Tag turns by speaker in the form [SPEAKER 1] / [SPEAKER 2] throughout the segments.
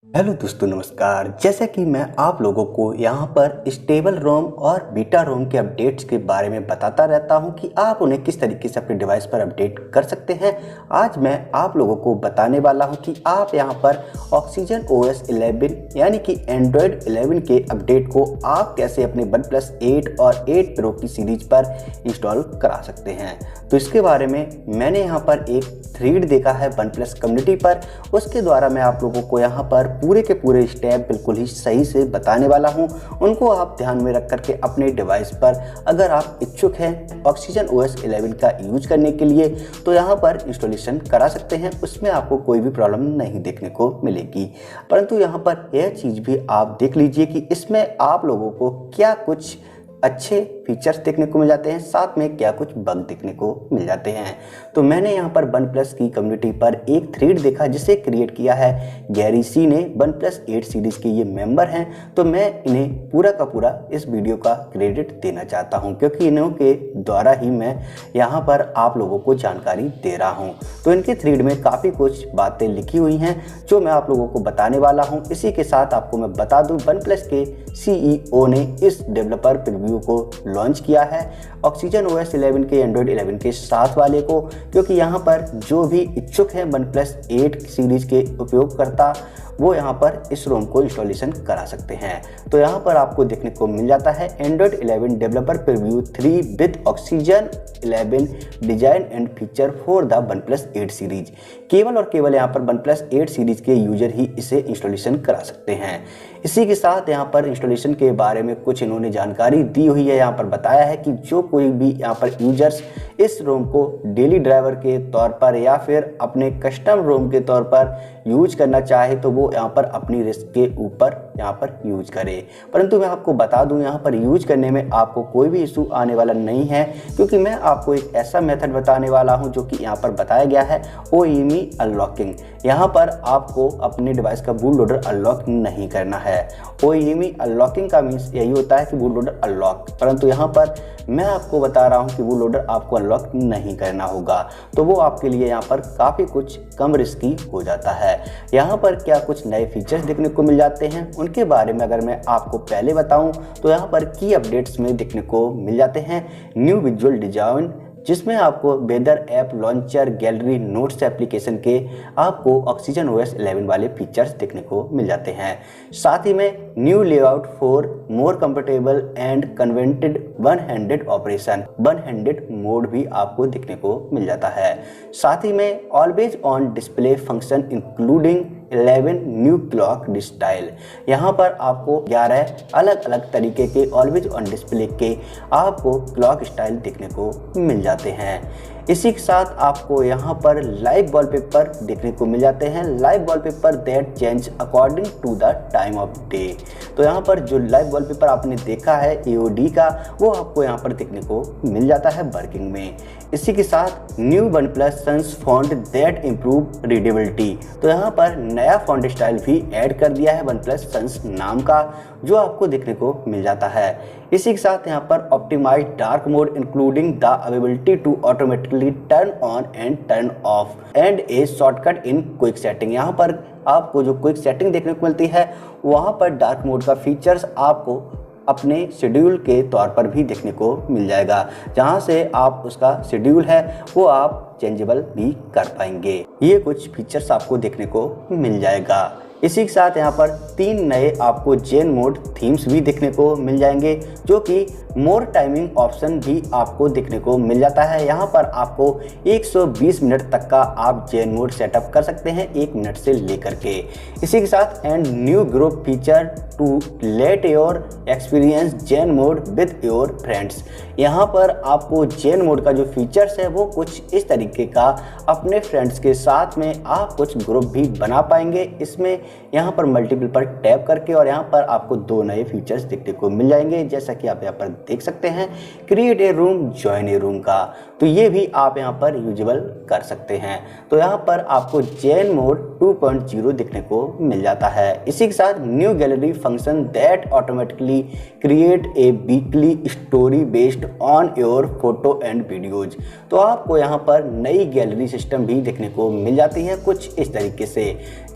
[SPEAKER 1] Hello दोस्तों, नमस्कार। जैसा कि मैं आप लोगों को यहाँ पर स्टेबल रोम और बीटा रोम के अपडेट्स के बारे में बताता रहता हूँ कि आप उन्हें किस तरीके से अपने डिवाइस पर अपडेट कर सकते हैं। आज मैं आप लोगों को बताने वाला हूँ कि आप यहाँ पर ऑक्सीजन OS 11 यानी कि एंड्रॉयड 11 के अपडेट को आप कैसे अपने OnePlus 8 और 8 Pro की सीरीज पर इंस्टॉल करा सकते हैं। तो इसके बारे में मैंने यहाँ पर एक थ्रेड देखा है OnePlus कम्युनिटी पर, उसके द्वारा मैं आप लोगों को यहाँ पर पूरे के पूरे स्टेप बिल्कुल ही सही से बताने वाला हूँ। उनको आप ध्यान में रख करके अपने डिवाइस पर अगर आप इच्छुक हैं ऑक्सीजन OS 11 का यूज करने के लिए तो यहाँ पर इंस्टॉलेशन करा सकते हैं। उसमें आपको कोई भी प्रॉब्लम नहीं देखने को मिलेगी। परंतु यहाँ पर यह चीज़ भी आप देख लीजिए कि इसमें आप लोगों को क्या कुछ अच्छे फीचर्स देखने को मिल जाते हैं, साथ में क्या कुछ बग देखने को मिल जाते हैं। तो मैंने यहाँ पर OnePlus की कम्युनिटी पर एक थ्रेड देखा जिसे क्रिएट किया है गैरी सी ने। OnePlus 8 सीरीज के ये मेंबर हैं, तो मैं इन्हें पूरा का पूरा इस वीडियो का क्रेडिट देना चाहता हूँ क्योंकि इन्हों के द्वारा ही मैं यहाँ पर आप लोगों को जानकारी दे रहा हूँ। तो इनके थ्रेड में काफ़ी कुछ बातें लिखी हुई हैं जो मैं आप लोगों को बताने वाला हूँ। इसी के साथ आपको मैं बता दूँ OnePlus के CEO ने इस डेवलपर प्रीव्यू को लॉन्च किया है ऑक्सीजन OS 11 के एंड्रॉयड 11 के साथ वाले को, क्योंकि यहाँ पर जो भी इच्छुक है OnePlus 8 सीरीज के उपयोगकर्ता वो यहाँ पर इस रोम को इंस्टॉलेशन करा सकते हैं। तो यहाँ पर आपको देखने को मिल जाता है Android 11 developer preview 3 with oxygen 11 design and feature for the OnePlus 8 series. केवल और केवल यहाँ पर OnePlus 8 सीरीज के यूजर ही इसे इंस्टॉलेशन करा सकते हैं। इसी के साथ यहाँ पर इंस्टॉलेशन के बारे में कुछ इन्होंने जानकारी दी हुई है। यहाँ पर बताया है कि जो कोई भी यहाँ पर यूजर्स इस रोम को डेली ड्राइवर के तौर पर या फिर अपने कस्टम रोम के तौर पर यूज करना चाहे तो वो यहाँ पर अपनी रिस्क के ऊपर यहाँ पर यूज करे। परंतु मैं आपको बता दूं यहाँ पर यूज करने में आपको कोई भी इशू आने वाला नहीं है, क्योंकि मैं आपको एक ऐसा मेथड बताने वाला हूँ जो कि यहाँ पर बताया गया है OEME अनलॉकिंग। यहाँ पर आपको अपने डिवाइस का बूट लोडर अनलॉक नहीं करना है। OEME अनलॉकिंग का मीन्स यही होता है कि बूट लोडर अनलॉक, परंतु यहाँ पर मैं आपको बता रहा हूँ कि बूट लोडर आपको अनलॉक नहीं करना होगा। तो वो आपके लिए यहाँ पर काफ़ी कुछ कम रिस्की हो जाता है। यहाँ पर क्या कुछ नए फीचर्स देखने को मिल जाते हैं उनके बारे में अगर मैं आपको पहले बताऊं तो यहाँ पर की अपडेट्स में देखने को मिल जाते हैं न्यू विजुअल डिजाइन, जिसमें आपको weather app launcher gallery notes application के आपको ऑक्सीजन OS 11 वाले फीचर्स देखने को मिल जाते हैं। साथ ही में new layout for more comfortable and convenient one handed operation, one handed mode भी आपको देखने को मिल जाता है। साथ ही में always on display function including 11 new clock style. यहाँ पर आपको 11 अलग अलग तरीके के ऑलवेज ऑन डिस्प्ले के आपको क्लॉक स्टाइल देखने को मिल जाते हैं। इसी के साथ आपको यहाँ पर लाइव वॉलपेपर देखने को मिल जाते हैं, live wallpaper that change according to the time of day. तो यहाँ पर जो लाइव वॉलपेपर आपने देखा है AOD का, वो आपको यहाँ पर देखने को मिल जाता है वर्किंग में। इसी के साथ new OnePlus Sans font that improve readability. तो यहाँ पर नया फॉन्ट स्टाइल भी ऐड कर दिया है OnePlus Sans नाम का, जो आपको देखने को मिल जाता है। इसी के साथ यहाँ पर optimise dark mode including the availability to automatically turn on and turn off and a shortcut in quick setting. यहाँ पर आपको जो क्विक सेटिंग देखने को मिलती है वहाँ पर डार्क मोड का फीचर्स आपको अपने शेड्यूल के तौर पर भी देखने को मिल जाएगा, जहाँ से आप उसका शेड्यूल है वो आप चेंजेबल भी कर पाएंगे। ये कुछ फीचर्स आपको देखने को मिल जाएगा। इसी के साथ यहाँ पर 3 नए आपको जेन मोड थीम्स भी देखने को मिल जाएंगे, जो कि मोर टाइमिंग ऑप्शन भी आपको देखने को मिल जाता है। यहाँ पर आपको 120 मिनट तक का आप जेन मोड सेटअप कर सकते हैं 1 मिनट से लेकर के। इसी के साथ and new group feature to let your experience Zen mode with your friends. यहाँ पर आपको जेन मोड का जो फीचर्स है वो कुछ इस तरीके का अपने फ्रेंड्स के साथ में आप कुछ ग्रुप भी बना पाएंगे। इसमें यहाँ पर मल्टीपल पर टैप करके और यहाँ पर आपको 2 नए फीचर्स देखने को मिल जाएंगे, जैसा कि आप यहाँ पर देख सकते हैं, create a room, join A room का। तो ये भी आप यहाँ पर यूजेबल कर सकते हैं। तो यहाँ पर आपको जैन मोड 2.0 देखने को मिल जाता है। इसी के साथ new gallery function that automatically create a weekly story based on your photo and videos. तो आपको यहाँ पर नई गैलरी सिस्टम भी देखने को मिल जाती है कुछ इस तरीके से,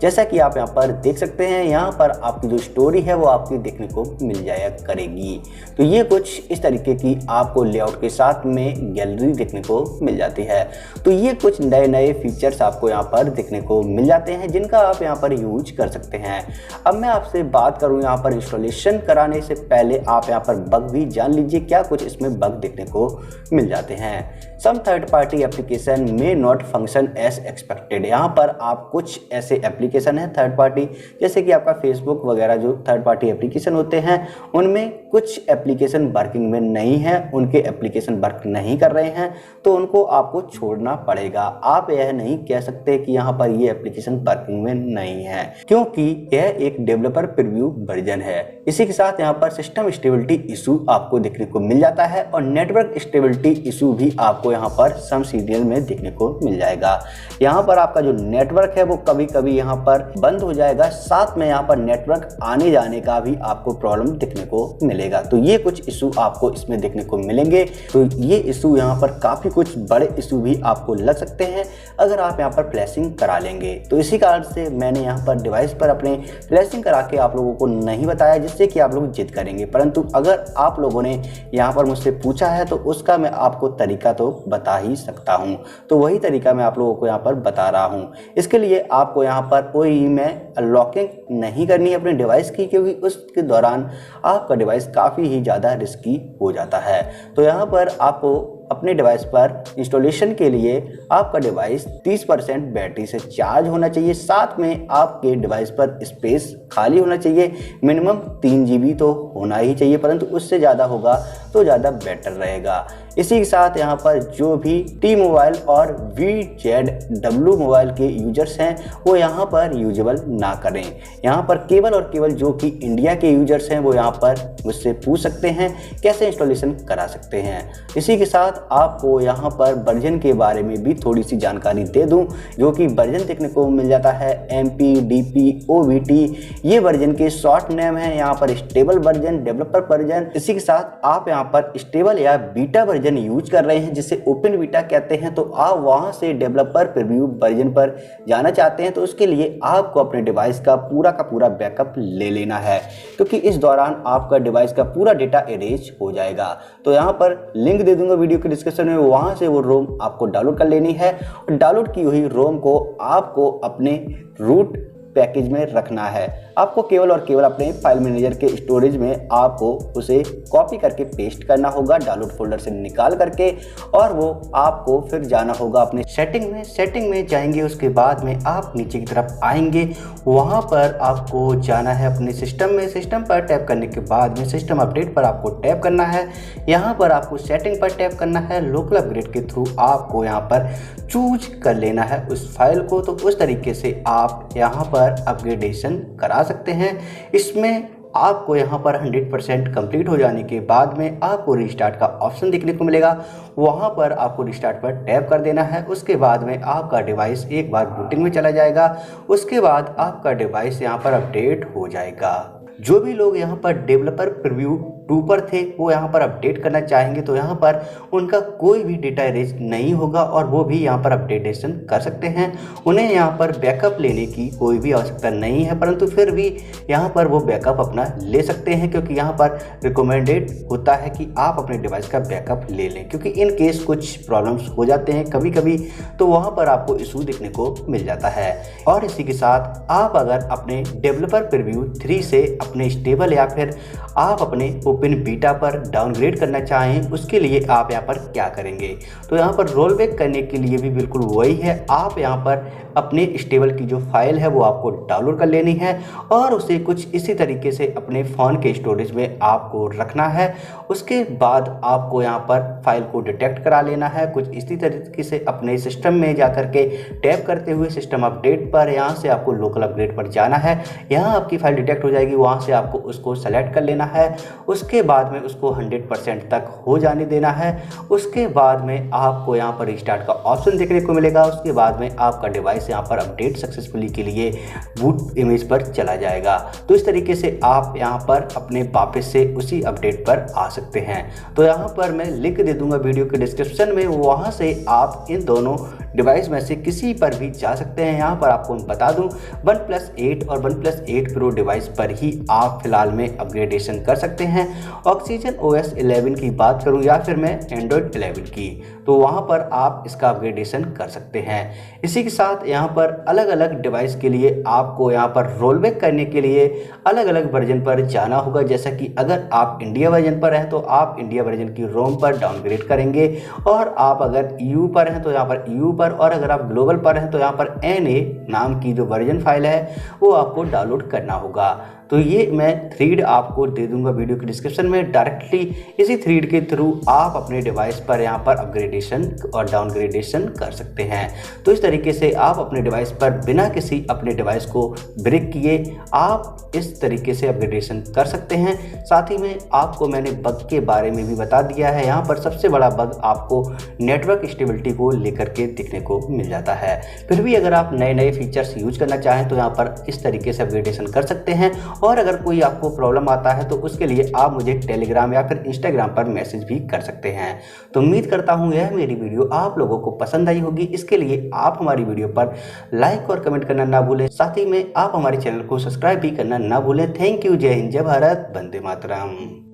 [SPEAKER 1] जैसा कि आप यहाँ पर देख सकते हैं। यहाँ पर आपकी जो स्टोरी है वो आपकी देखने को मिल जाया करेगी। तो ये कुछ इस तरीके की आपको लेआउट के साथ में गैलरी देखने को मिल जाती है। तो ये कुछ नए नए फीचर्स आपको यहाँ पर देखने को मिल जाते हैं जिनका आप यहाँ पर यूज कर सकते हैं। अब मैं आपसे बात करूँ यहाँ पर इंस्टॉलेशन कराने से पहले आप यहाँ पर बग भी जान लीजिए क्या कुछ इसमें बग देखने को मिल जाते हैं। सम थर्ड पार्टी एप्लीकेशन में नॉट फंक्शन एज एक्सपेक्टेड। यहाँ पर आप कुछ ऐसे एप्लीकेशन हैं थर्ड पार्टी, जैसे कि आपका फेसबुक वगैरह जो थर्ड पार्टी एप्लीकेशन होते हैं, उनमें कुछ एप्लीकेशन वर्किंग में नहीं है, उनके एप्लीकेशन वर्क नहीं कर रहे हैं, तो उनको आपको छोड़ना पड़ेगा। आप यह नहीं कह सकते कि यहाँ पर ये एप्लीकेशन वर्किंग में नहीं है, क्योंकि यह एक डेवलपर प्रीव्यू वर्जन है। इसी के साथ यहाँ पर सिस्टम स्टेबिलिटी इशू आपको देखने को मिल जाता है और नेटवर्क स्टेबिलिटी इशू भी आपको यहाँ पर सम सीरियल में देखने को मिल जाएगा। यहाँ पर आपका जो नेटवर्क है वो कभी कभी यहाँ पर बंद हो जाएगा, साथ में यहाँ पर नेटवर्क आने जाने का भी आपको प्रॉब्लम देखने को मिलेगा। तो ये कुछ इशू आपको इसमें देखने को मिलेंगे। तो ये इशू यहाँ पर काफी कुछ बड़े इशू भी आपको लग सकते हैं अगर आप यहाँ पर फ्लैशिंग करा लेंगे। तो इसी कारण से मैंने यहाँ पर डिवाइस पर अपने फ्लैशिंग करा के आप लोगों को नहीं बताया, जिससे कि आप लोग जिद करेंगे। परंतु अगर आप लोगों ने यहाँ पर मुझसे पूछा है तो उसका मैं आपको तरीका तो बता ही सकता हूँ। तो वही तरीका मैं आप लोगों को यहाँ पर बता रहा हूँ। इसके लिए आपको यहाँ पर कोई में लॉकिंग नहीं करनी है अपने डिवाइस की, क्योंकि उसके दौरान आपका डिवाइस काफ़ी ही ज़्यादा रिस्की हो जाता है। तो यहाँ पर आपको अपने डिवाइस पर इंस्टॉलेशन के लिए आपका डिवाइस 30% बैटरी से चार्ज होना चाहिए, साथ में आपके डिवाइस पर स्पेस खाली होना चाहिए। मिनिमम 3 GB तो होना ही चाहिए, परंतु उससे ज़्यादा होगा तो ज़्यादा बेटर रहेगा। इसी के साथ यहाँ पर जो भी टी मोबाइल और VZW मोबाइल के यूजर्स हैं वो यहाँ पर यूजेबल ना करें। यहाँ पर केवल और केवल जो कि इंडिया के यूजर्स हैं वो यहाँ पर मुझसे पूछ सकते हैं कैसे इंस्टॉलेशन करा सकते हैं। इसी के साथ आपको यहाँ पर वर्जन के बारे में भी थोड़ी सी जानकारी दे दूं, जो कि वर्जन देखने को मिल जाता है MP, DP, OVT। ये वर्जन के शॉर्ट नेम है। यहाँ पर स्टेबल वर्जन, डेवलपर वर्जन। इसी के साथ आप यहाँ पर स्टेबल या बीटा वर्जन यूज कर रहे हैं जिसे ओपन बीटा कहते हैं, तो आप वहां से डेवलपर प्रीव्यू वर्जन पर जाना चाहते हैं तो उसके लिए आपको अपने डिवाइस का पूरा बैकअप ले लेना है, क्योंकि इस दौरान आपका डिवाइस का पूरा डेटा एरेज हो जाएगा। तो यहाँ पर लिंक दे दूंगा वीडियो के डिस्क्रिप्शन में, वहां से वो रोम आपको डाउनलोड कर लेनी है और डाउनलोड की हुई रोम को आपको अपने रूट पैकेज में रखना है। आपको केवल और केवल अपने फाइल मैनेजर के स्टोरेज में आपको उसे कॉपी करके पेस्ट करना होगा, डाउनलोड फोल्डर से निकाल करके, और वो आपको फिर जाना होगा अपने सेटिंग में जाएंगे। उसके बाद में आप नीचे की तरफ आएंगे, वहां पर आपको जाना है अपने सिस्टम में। सिस्टम पर टैप करने के बाद में सिस्टम अपडेट पर आपको टैप करना है। यहाँ पर आपको सेटिंग पर टैप करना है। लोकल अपग्रेड के थ्रू आपको यहाँ पर चूज कर लेना है उस फाइल को। तो उस तरीके से आप यहाँ पर अपग्रेडेशन करा सकते हैं। इसमें आपको यहाँ पर 100% कंप्लीट हो जाने के बाद में आपको रिस्टार्ट का ऑप्शन देखने को मिलेगा। वहाँ पर आपको रिस्टार्ट पर टैप कर देना है। उसके बाद में आपका डिवाइस एक बार बूटिंग में चला जाएगा। उसके बाद आपका डिवाइस यहाँ पर अपडेट हो जाएगा। जो भी लोग यहाँ पर डेवलपर प्रीव्यू 2 पर थे वो यहाँ पर अपडेट करना चाहेंगे तो यहाँ पर उनका कोई भी डेटा एरेज नहीं होगा और वो भी यहाँ पर अपडेटेशन कर सकते हैं। उन्हें यहाँ पर बैकअप लेने की कोई भी आवश्यकता नहीं है, परंतु फिर भी यहाँ पर वो बैकअप अपना ले सकते हैं, क्योंकि यहाँ पर रिकमेंडेड होता है कि आप अपने डिवाइस का बैकअप ले लें, क्योंकि इन केस कुछ प्रॉब्लम्स हो जाते हैं कभी कभी, तो वहाँ पर आपको इशू देखने को मिल जाता है। और इसी के साथ आप अगर अपने डेवलपर प्रीव्यू 3 से अपने स्टेबल या फिर आप अपने ओपन बीटा पर डाउनग्रेड करना चाहें उसके लिए आप यहाँ पर क्या करेंगे। तो यहाँ पर रोल बैक करने के लिए भी बिल्कुल वही है, आप यहाँ पर अपने स्टेबल की जो फाइल है वो आपको डाउनलोड कर लेनी है और उसे कुछ इसी तरीके से अपने फ़ोन के स्टोरेज में आपको रखना है। उसके बाद आपको यहाँ पर फाइल को डिटेक्ट करा लेना है, कुछ इसी तरीके से अपने सिस्टम में जा कर के टैप करते हुए सिस्टम अपडेट पर यहाँ से आपको लोकल अपडेट पर जाना है। यहाँ आपकी फाइल डिटेक्ट हो जाएगी, वहाँ से आपको उसको सेलेक्ट कर लेना है। उसके बाद में उसको 100% तक हो जाने देना है। उसके बाद में आपको यहाँ पर रिस्टार्ट का ऑप्शन देखने को मिलेगा। उसके बाद में आपका डिवाइस यहाँ पर अपडेट सक्सेसफुली के लिए बूट इमेज पर चला जाएगा। तो इस तरीके से आप यहाँ पर अपने वापस से उसी अपडेट पर आ सकते हैं। तो यहाँ पर मैं लिंक दे दूंगा वीडियो के डिस्क्रिप्शन में, वहाँ से आप इन दोनों डिवाइस में से किसी पर भी जा सकते हैं। यहाँ पर आपको बता दूं OnePlus 8 और OnePlus 8 Pro डिवाइस पर ही आप फिलहाल में अपग्रेडेशन कर सकते हैं। ऑक्सीजन OS 11 की बात करूं या फिर मैं Android 11 की, तो वहाँ पर आप इसका अपग्रेडेशन कर सकते हैं। इसी के साथ यहाँ पर अलग अलग डिवाइस के लिए आपको यहाँ पर रोल बैक करने के लिए अलग अलग वर्जन पर जाना होगा। जैसा कि अगर आप इंडिया वर्जन पर हैं तो आप इंडिया वर्जन की रोम पर डाउनग्रेड करेंगे, और आप अगर EU पर हैं तो यहाँ पर EU पर, और अगर आप ग्लोबल पर हैं तो यहाँ पर NA नाम की जो वर्जन फाइल है वो आपको डाउनलोड करना होगा। तो ये मैं थ्रेड आपको दे दूंगा वीडियो के डिस्क्रिप्शन में। डायरेक्टली इसी थ्रेड के थ्रू आप अपने डिवाइस पर यहाँ पर अपग्रेडेशन और डाउनग्रेडेशन कर सकते हैं। तो इस तरीके से आप अपने डिवाइस पर बिना किसी अपने डिवाइस को ब्रेक किए आप इस तरीके से अपग्रेडेशन कर सकते हैं। साथ ही में आपको मैंने बग के बारे में भी बता दिया है। यहाँ पर सबसे बड़ा बग आपको नेटवर्क स्टेबिलिटी को लेकर के दिखने को मिल जाता है। फिर भी अगर आप नए नए फीचर्स यूज करना चाहें तो यहाँ पर इस तरीके से अपग्रेडेशन कर सकते हैं। और अगर कोई आपको प्रॉब्लम आता है तो उसके लिए आप मुझे टेलीग्राम या फिर इंस्टाग्राम पर मैसेज भी कर सकते हैं। तो उम्मीद करता हूं यह मेरी वीडियो आप लोगों को पसंद आई होगी। इसके लिए आप हमारी वीडियो पर लाइक और कमेंट करना ना भूलें। साथ ही में आप हमारे चैनल को सब्सक्राइब भी करना ना भूलें। Thank you. जय हिंद, जय भारत, वंदे मातरम।